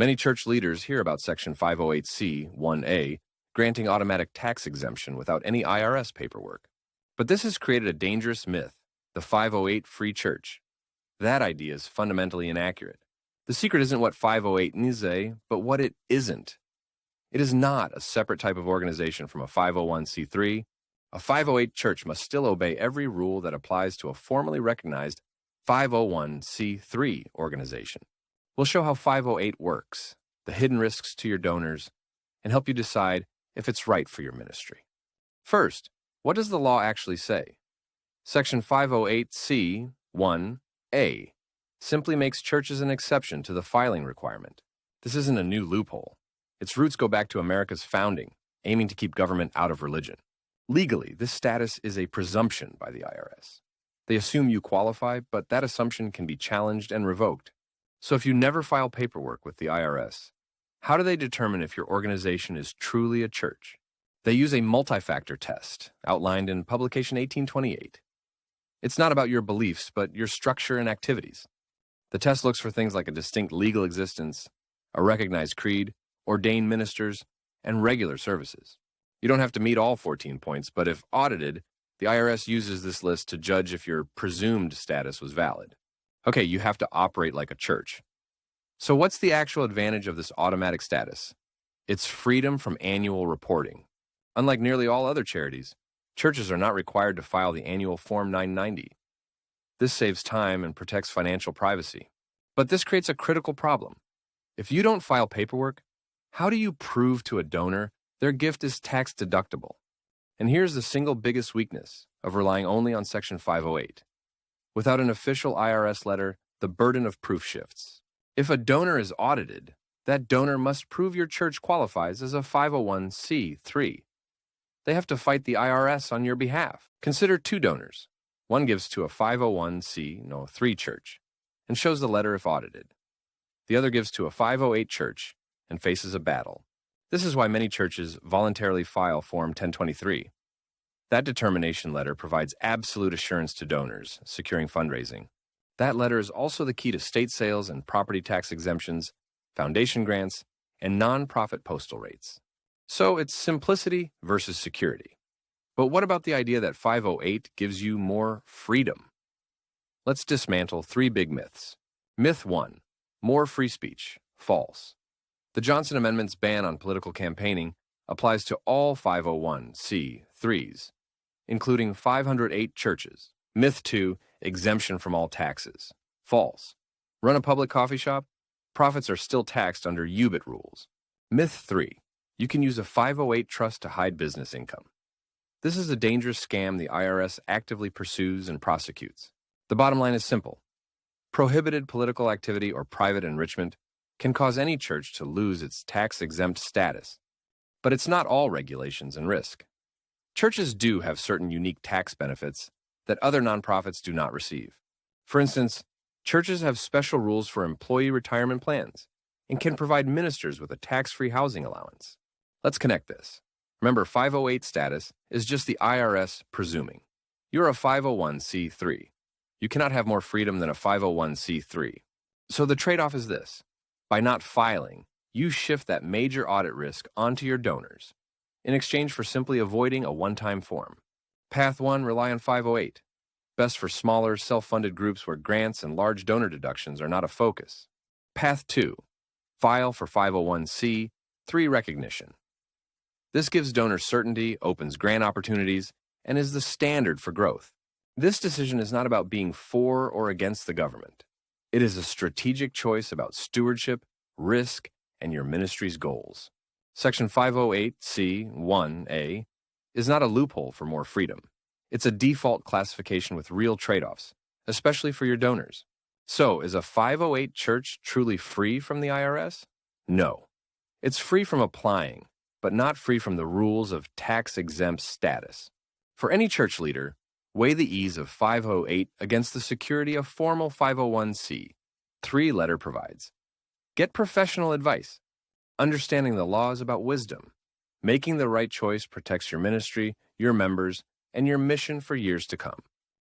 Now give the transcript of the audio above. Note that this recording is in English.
Many church leaders hear about Section 508C 1A, granting automatic tax exemption without any IRS paperwork. But this has created a dangerous myth, the 508 free church. That idea is fundamentally inaccurate. The secret isn't what 508 is, but what it isn't. It is not a separate type of organization from a 501c3. A 508 church must still obey every rule that applies to a formally recognized 501c3 organization. We'll show how 508 works, the hidden risks to your donors, and help you decide if it's right for your ministry. First, what does the law actually say? Section 508c 1a simply makes churches an exception to the filing requirement. This isn't a new loophole. Its roots go back to America's founding, aiming to keep government out of religion. Legally, this status is a presumption by the IRS. They assume you qualify, but that assumption can be challenged and revoked. So if you never file paperwork with the IRS, how do they determine if your organization is truly a church? They use a multi-factor test outlined in Publication 1828. It's not about your beliefs, but your structure and activities. The test looks for things like a distinct legal existence, a recognized creed, ordained ministers, and regular services. You don't have to meet all 14 points, but if audited, the IRS uses this list to judge if your presumed status was valid. Okay, you have to operate like a church. So what's the actual advantage of this automatic status? It's freedom from annual reporting. Unlike nearly all other charities, churches are not required to file the annual Form 990. This saves time and protects financial privacy. But this creates a critical problem. If you don't file paperwork, how do you prove to a donor their gift is tax deductible? And here's the single biggest weakness of relying only on Section 508. Without an official IRS letter, the burden of proof shifts. If a donor is audited, that donor must prove your church qualifies as a 501c3. They have to fight the IRS on your behalf. Consider two donors. One gives to a 501c3 church and shows the letter if audited. The other gives to a 508 church and faces a battle. This is why many churches voluntarily file Form 1023. That determination letter provides absolute assurance to donors, securing fundraising. That letter is also the key to state sales and property tax exemptions, foundation grants, and nonprofit postal rates. So it's simplicity versus security. But what about the idea that 508 gives you more freedom? Let's dismantle three big myths. Myth 1, more free speech, false. The Johnson Amendment's ban on political campaigning applies to all 501c3s, including 508 churches. Myth 2, exemption from all taxes. False. Run a public coffee shop? Profits are still taxed under UBIT rules. Myth 3, you can use a 508 trust to hide business income. This is a dangerous scam the IRS actively pursues and prosecutes. The bottom line is simple. Prohibited political activity or private enrichment can cause any church to lose its tax-exempt status. But it's not all regulations and risk. Churches do have certain unique tax benefits that other nonprofits do not receive. For instance, churches have special rules for employee retirement plans and can provide ministers with a tax-free housing allowance. Let's connect this. Remember, 508 status is just the IRS presuming. You're a 501c3. You cannot have more freedom than a 501c3. So the trade-off is this. By not filing, you shift that major audit risk onto your donors in exchange for simply avoiding a one-time form. Path 1, rely on 508. Best for smaller, self-funded groups where grants and large donor deductions are not a focus. Path 2, file for 501c3 recognition. This gives donors certainty, opens grant opportunities, and is the standard for growth. This decision is not about being for or against the government. It is a strategic choice about stewardship, risk, and your ministry's goals. Section 508c 1a is not a loophole for more freedom. It's a default classification with real trade-offs, especially for your donors. So, is a 508 church truly free from the IRS? No. It's free from applying, but not free from the rules of tax-exempt status. For any church leader, weigh the ease of 508 against the security a formal 501c3 letter provides. Get professional advice. Understanding the law is about wisdom. Making the right choice protects your ministry, your members, and your mission for years to come.